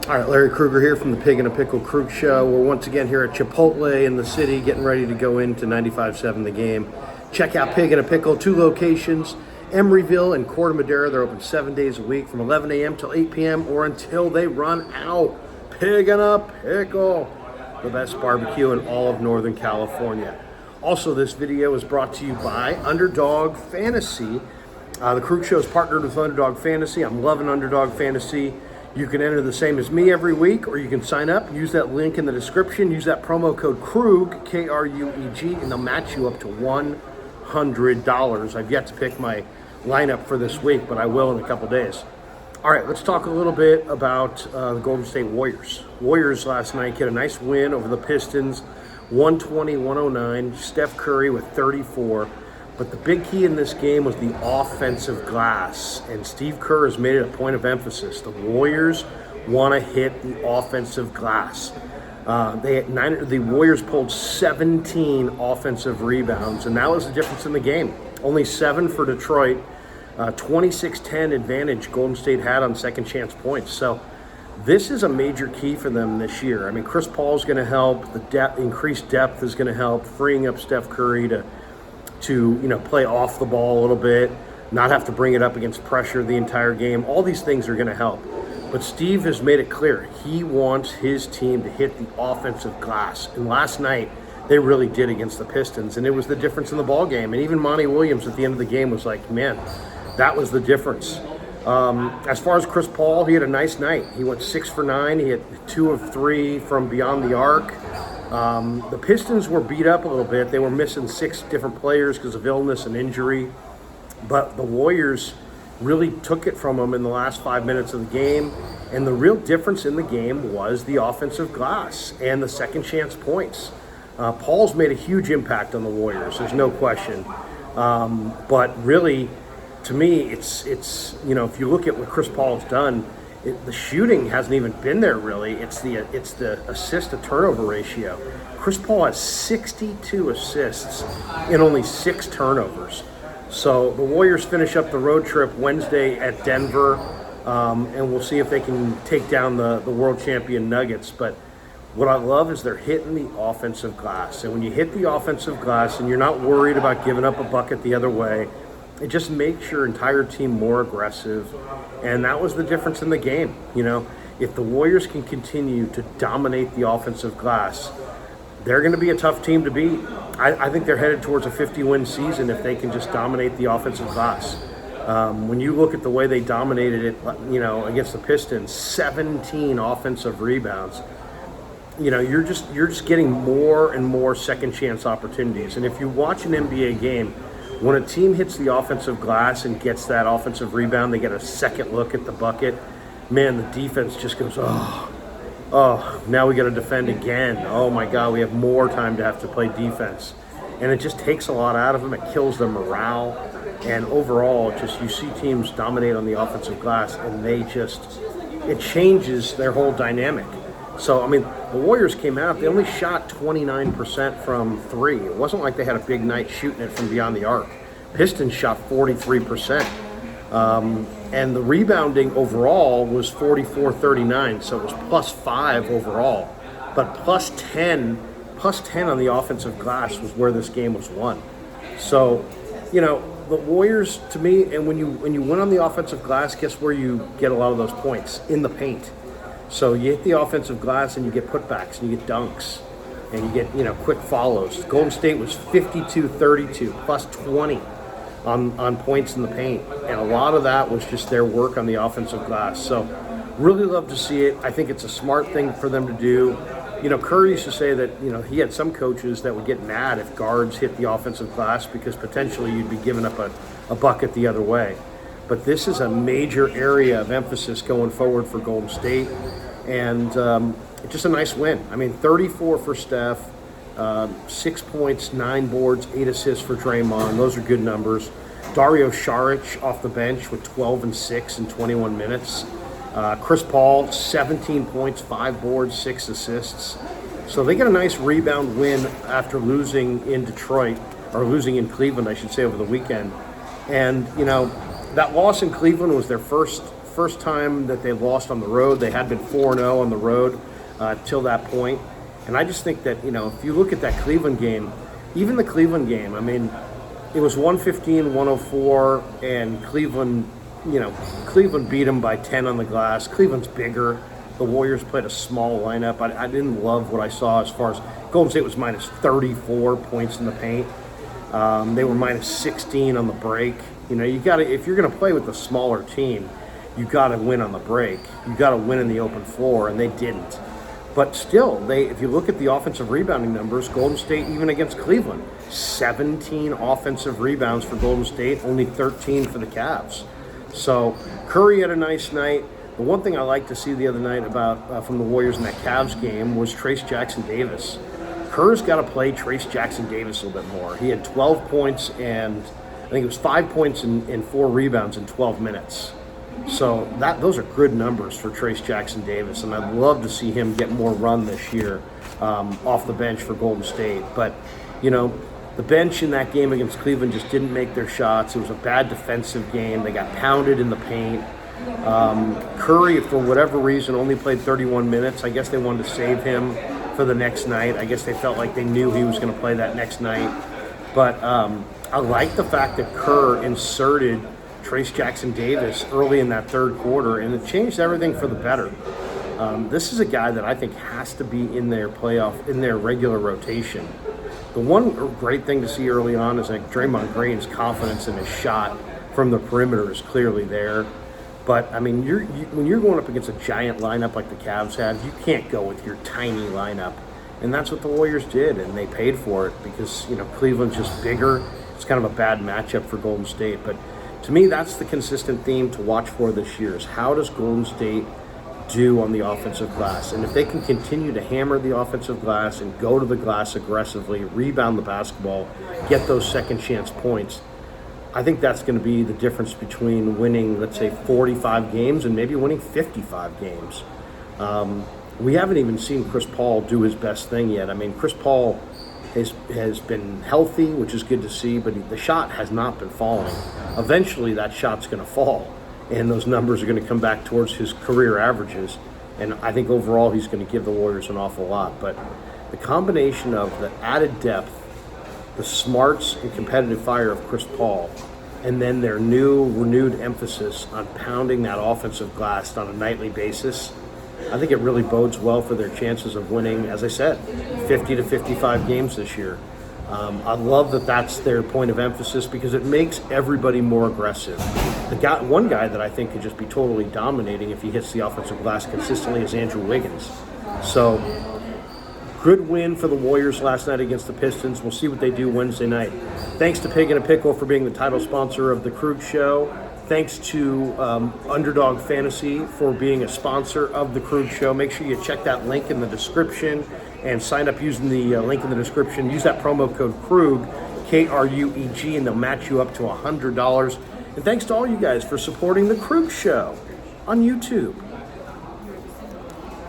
All right, Larry Kruger here from the Pig and a Pickle Krug Show. We're once again here at Chipotle in the city, getting ready to go into 95.7 The Game. Check out Pig and a Pickle, 2 locations, Emeryville and Corte Madera. They're open 7 days a week from 11 a.m. till 8 p.m. or until they run out. Pig and a Pickle, the best barbecue in all of Northern California. Also, this video is brought to you by Underdog Fantasy. The Krug Show is partnered with Underdog Fantasy. I'm loving Underdog Fantasy. You can enter the same as me every week, or you can sign up, use that link in the description, use that promo code KRUG, K-R-U-E-G, and they'll match you up to $100. I've yet to pick my lineup for this week, but I will in a couple days. All right, let's talk a little bit about the Golden State Warriors. Warriors last night get a nice win over the Pistons, 120-109. Steph Curry with 34. But the big key in this game was the offensive glass, and Steve Kerr has made it a point of emphasis. The Warriors want to hit the offensive glass. The Warriors pulled 17 offensive rebounds, and that was the difference in the game. Only 7 for Detroit. 26-10 advantage Golden State had on second chance points. So this is a major key for them this year. I mean, Chris Paul is going to help. The increased depth is going to help, freeing up Steph Curry to play off the ball a little bit, not have to bring it up against pressure the entire game. All these things are going to help. But Steve has made it clear he wants his team to hit the offensive glass. And last night, they really did against the Pistons, and it was the difference in the ball game. And even Monty Williams at the end of the game was like, man, that was the difference. As far as Chris Paul, he had a nice night. He went 6 for 9. He had 2 of 3 from beyond the arc. The Pistons were beat up a little bit. They were missing 6 different players because of illness and injury. But the Warriors really took it from them in the last 5 minutes of the game. And the real difference in the game was the offensive glass and the second chance points. Paul's made a huge impact on the Warriors. There's no question. But really, to me, it's if you look at what Chris Paul's done, the shooting hasn't even been there really. It's the assist to turnover ratio. Chris Paul has 62 assists and only 6 turnovers. So the Warriors finish up the road trip Wednesday at Denver, and we'll see if they can take down the world champion Nuggets. But what I love is they're hitting the offensive glass. And when you hit the offensive glass and you're not worried about giving up a bucket the other way, it just makes your entire team more aggressive. And that was the difference in the game. If the Warriors can continue to dominate the offensive glass, they're going to be a tough team to beat. I think they're headed towards a 50-win season if they can just dominate the offensive glass. When you look at the way they dominated it, against the Pistons, 17 offensive rebounds. You're just getting more and more second chance opportunities. And if you watch an NBA game, when a team hits the offensive glass and gets that offensive rebound, they get a second look at the bucket. Man, the defense just goes, now we got to defend again. Oh my God, we have more time to have to play defense. And it just takes a lot out of them. It kills their morale. And overall, you see teams dominate on the offensive glass, and it changes their whole dynamic. So, the Warriors came out, they only shot 29% from 3. It wasn't like they had a big night shooting it from beyond the arc. Pistons shot 43%. And the rebounding overall was 44-39, so it was +5 overall. But plus 10 on the offensive glass was where this game was won. So, the Warriors, to me, and when you win on the offensive glass, guess where you get a lot of those points? In the paint. So you hit the offensive glass and you get putbacks and you get dunks and you get, quick follows. Golden State was 52-32, plus 20 on points in the paint. And a lot of that was just their work on the offensive glass. So really love to see it. I think it's a smart thing for them to do. Curry used to say that, he had some coaches that would get mad if guards hit the offensive glass because potentially you'd be giving up a bucket the other way. But this is a major area of emphasis going forward for Golden State. And just a nice win. 34 for Steph, 6 points, 9 boards, 8 assists for Draymond. Those are good numbers. Dario Saric off the bench with 12 and 6 in 21 minutes. Chris Paul, 17 points, 5 boards, 6 assists. So they get a nice rebound win after losing in Detroit, or losing in Cleveland, I should say, over the weekend. And, that loss in Cleveland was their first first time that they lost on the road. They had been 4-0 on the road till that point. And I just think that, if you look at that Cleveland game, even the Cleveland game, I mean, it was 115-104, and Cleveland beat them by 10 on the glass. Cleveland's bigger. The Warriors played a small lineup. I didn't love what I saw as far as Golden State was minus 34 points in the paint. They were minus 16 on the break. You got to, if you're going to play with a smaller team, you got to win on the break. You got to win in the open floor, and they didn't. But still, if you look at the offensive rebounding numbers, Golden State, even against Cleveland, 17 offensive rebounds for Golden State, only 13 for the Cavs. So Curry had a nice night. The one thing I liked to see the other night from the Warriors in that Cavs game was Trace Jackson-Davis. Kerr's got to play Trace Jackson-Davis a little bit more. He had 12 points and I think it was 5 points and 4 rebounds in 12 minutes. So those are good numbers for Trace Jackson-Davis, and I'd love to see him get more run this year off the bench for Golden State. But, the bench in that game against Cleveland just didn't make their shots. It was a bad defensive game. They got pounded in the paint. Curry, for whatever reason, only played 31 minutes. I guess they wanted to save him for the next night. I guess they felt like they knew he was going to play that next night. But I like the fact that Kerr inserted Trace Jackson-Davis early in that third quarter, and it changed everything for the better. This is a guy that I think has to be in their regular rotation. The one great thing to see early on is like Draymond Green's confidence in his shot from the perimeter is clearly there. But, I mean, when you're going up against a giant lineup like the Cavs had, you can't go with your tiny lineup. And that's what the Warriors did, and they paid for it because, Cleveland's just bigger. It's kind of a bad matchup for Golden State. But to me, that's the consistent theme to watch for this year is how does Golden State do on the offensive glass? And if they can continue to hammer the offensive glass and go to the glass aggressively, rebound the basketball, get those second chance points, I think that's going to be the difference between winning, let's say, 45 games and maybe winning 55 games. We haven't even seen Chris Paul do his best thing yet. I mean, Chris Paul has been healthy, which is good to see, but the shot has not been falling. Eventually, that shot's going to fall, and those numbers are going to come back towards his career averages. And I think overall, he's going to give the Warriors an awful lot. But the combination of the added depth, the smarts and competitive fire of Chris Paul, and then their renewed emphasis on pounding that offensive glass on a nightly basis, I think it really bodes well for their chances of winning, as I said, 50 to 55 games this year. I love that that's their point of emphasis because it makes everybody more aggressive. One guy that I think could just be totally dominating if he hits the offensive glass consistently is Andrew Wiggins. So, good win for the Warriors last night against the Pistons. We'll see what they do Wednesday night. Thanks to Pig and a Pickle for being the title sponsor of the Krug Show. Thanks to Underdog Fantasy for being a sponsor of the Krug Show. Make sure you check that link in the description and sign up using the link in the description. Use that promo code KRUG, K-R-U-E-G, and they'll match you up to $100. And thanks to all you guys for supporting the Krug Show on YouTube.